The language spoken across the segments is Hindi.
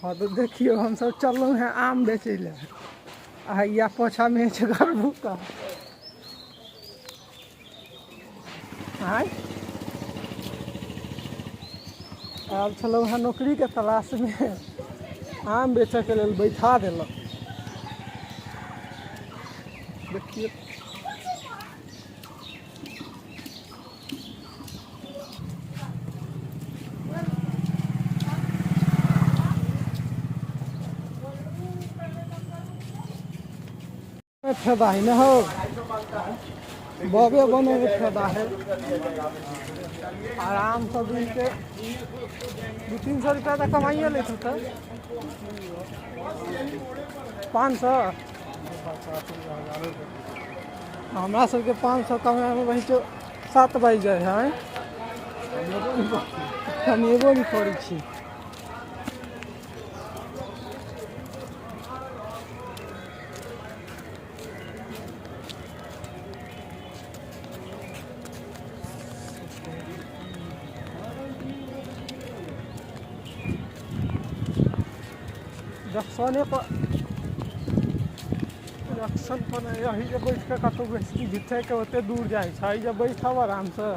हाँ तो देखियो हम सब चलूँ हैं आम बेचे ले या पोछा में घर भूखा आय आब छलौं हैं नौकरी के तलाश में आम बेचे के लेल बैठा देलक। देखिए फायदा है ना हो बबे बने में फायदा है। आराम से दिन के 200-300 रुपया तक कमाइए लेते तो 500 हमारा सबके 500 कमाए में वही 7 बज जाए है कमेबो नहीं करै छी। जक्सने पर यही जब बैठ के कतौ बेसी जिथे के ओते दूर जाए छै जब बैठब आराम से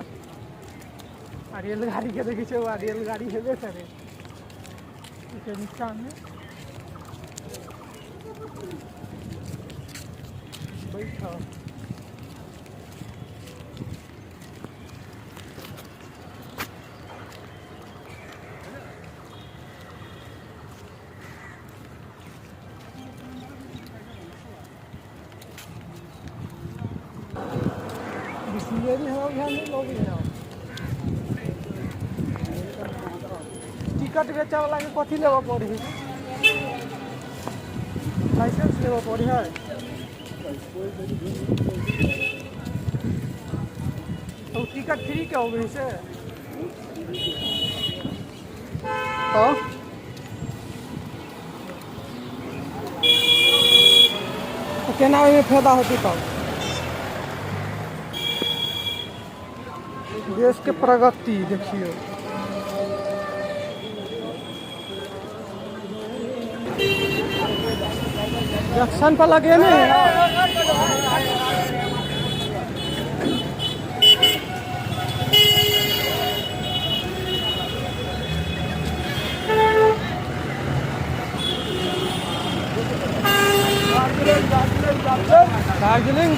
आ रेलगाड़ी के देखे छै रेलगाड़ी हेबे करे के नीचा में बैठब। बिस्लेरी हम यहाँ नहीं लोगी है टिकट बेचे वाला के कथी लेबो पड़ी लाइसेंस लेबो पड़ी है तो टिकट फ्री के होबे से तो केना में फायदा होती तब देश के प्रगति देखियो। जंक्शन पर लगे नहीं दार्जिलिंग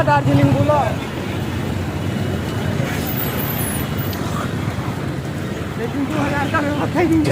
दार्जिलिंग बोलो लेकिन 2000 का में मत ही नहीं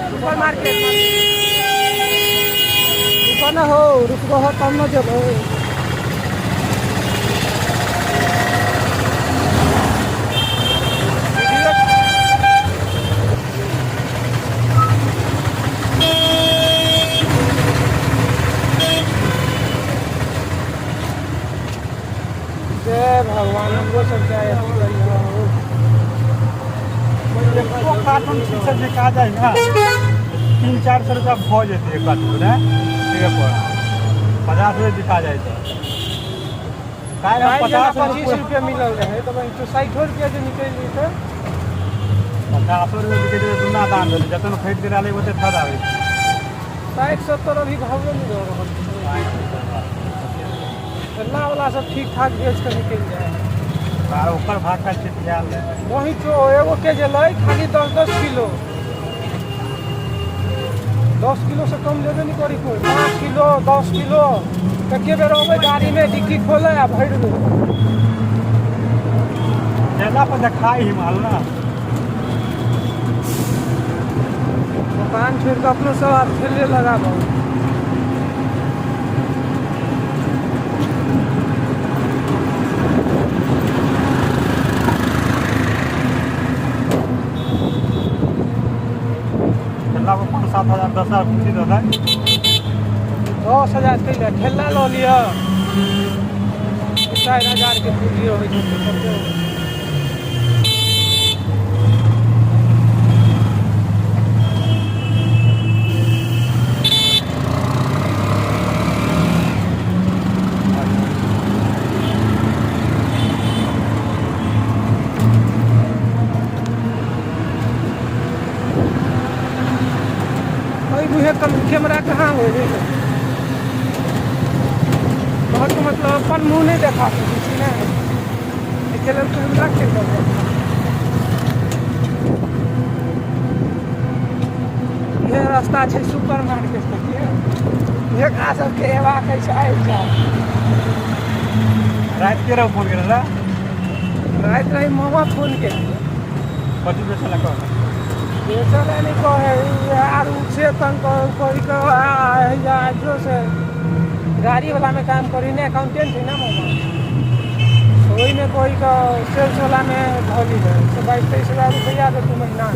सुपर मार्केट दुकान हो रुकबो हो तब न जेबो जय भगवान हमको सब जाए कार्टून से देखा जाए ना 300-400 रुपया भो जाते एक कार्टून है 50 रुपये दिखा जाए तो 25 रुपया मिलल रहे तो 60 रुपया जो निकल ली थे 50 रुपये निकल दुना दाम दे जतन खरीद के डाले ओते फायदा होई 60-70 अभी भाव नहीं रह रहल वाला सब ठीक ठाक बेच के निकल जाए ओकर भाग का चिटियाल वही तो एगो के जे लै खाली 10 किलो 10 किलो से कम लेबे नहीं करी कोई 5 किलो 10 किलो के बेर अबे गाड़ी में डिक्की खोले आ भर दो ज्यादा पर दिखाई ही माल ना दुकान छोड़ के अपने सब आप ठेले लगा दो 10,000 पूछी तो था 10,000 कैले ठेला लो लिया 4,000 के पूंजी हो गई कैमरा कहाँ हो बहुत मतलब अपन मुँह नहीं देखा सकती ना कैमरा के ये रास्ता है सुपर मार्केट तक एकरा सबके एबाक है रात के फोन कर रात रही मामा फोन के कथी बेचा लगा बेचल नहीं कहे यार से तंग कोई जो से गाड़ी वाला में काम करी ने अकाउंटेंट है ना मामा वही में कोई का सेल्स वाला में धोली है तो 22-23,000 रुपया दे तू महीना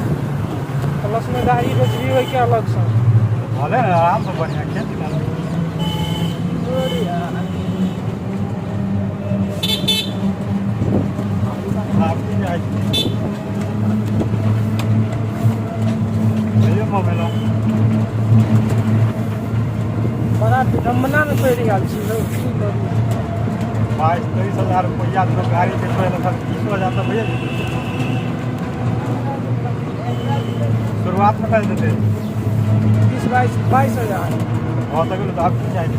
प्लस में गाड़ी बेचबी वही के अलग से भले आराम से बढ़िया खेती कर बड़ा विडम्बना में पड़ गया 22-23,000 रुपया तो गाड़ी के 30,000 तो भैया शुरुआत में कर देते 20-22,000 बहुत अगर तो आप चाहिए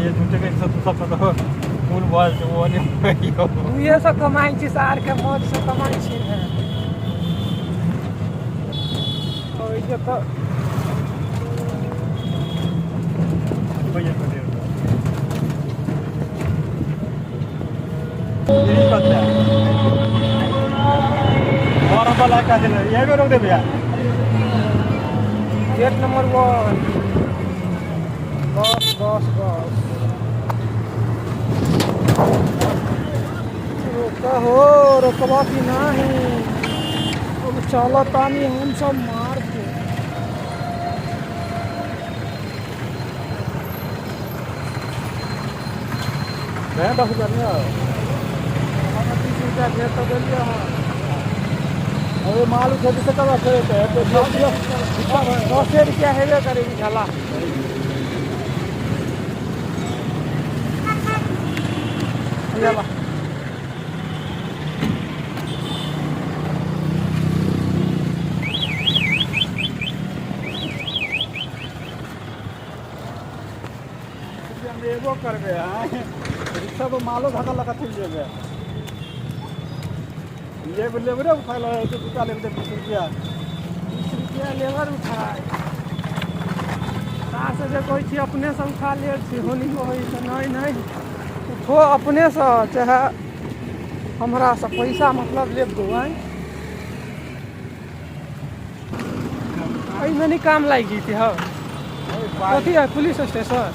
ये झूठे के सब तो फूल बॉल जो वो नहीं ये सब कमाई छी सार के मौज से कमाई छी है और ये तो भैया को दे ये पता है और वाला का दे ये भी रोक दे भैया गेट नंबर 1 बस हो रोकबा की नहीं अब चलो तानी हम सब मार के मैं 10,000 नहीं हम 30 रुपया भेज तो दिलिए हाँ अरे माल खेती से कब रखे थे तो 10 रुपया हेबे करेगी झला चला एगो कर गया रिक्शा तो मालो धागा लगा चल जाएगा ये लेबर उठा लो तो दूसरा लेबर 20 रुपया लेबर उठाए कहाँ से जो कोई चीज अपने से उठा ले होली को नहीं उठो अपने से चाहे हमारा से पैसा मतलब ले दो में नहीं काम लागी थी हाँ कथी है पुलिस स्टेशन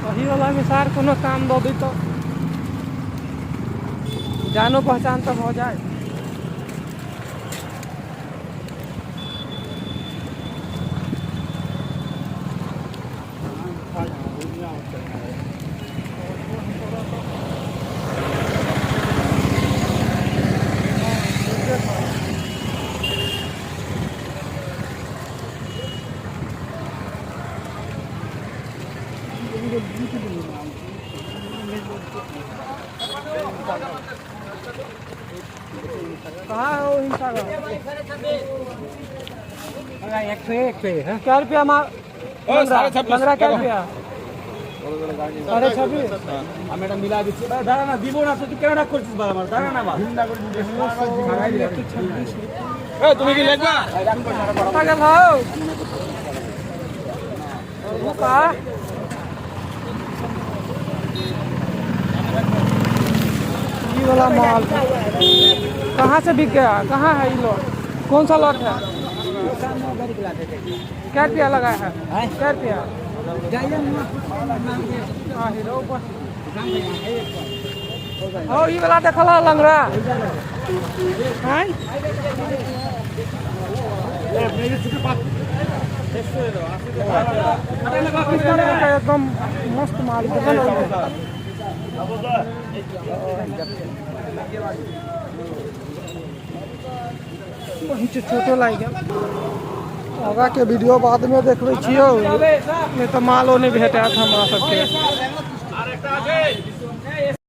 वही वाला में सार कोनो काम दो दी तो जानो पहचान तो हो जाए कहाँ हो हिंसा का 101 पे है क्या रुपया लंगड़ा क्या रुपया 26.5 मैडम मिला दीजिए दादा ना दीबो ना तो क्या ना करছিস বাবা আমার দাঁড়া না বাবা ভিন্না করে দিছিস ভাগাই দিলে 26 ए তুমি কি লেখবা कता गेल हो वो का ये वाला माल कहाँ से बिक गया कहाँ है ये लॉट कौन सा लॉट है क्या रुपया लगा है क्या रुपया हाँ हीरो और ये वाला देखला लंगड़ा हैं एकदम मस्त माल छोटो लाग गया आगा के वीडियो बाद में देखबै छियो नहीं तो मालो नहीं भेटत हमरा सबके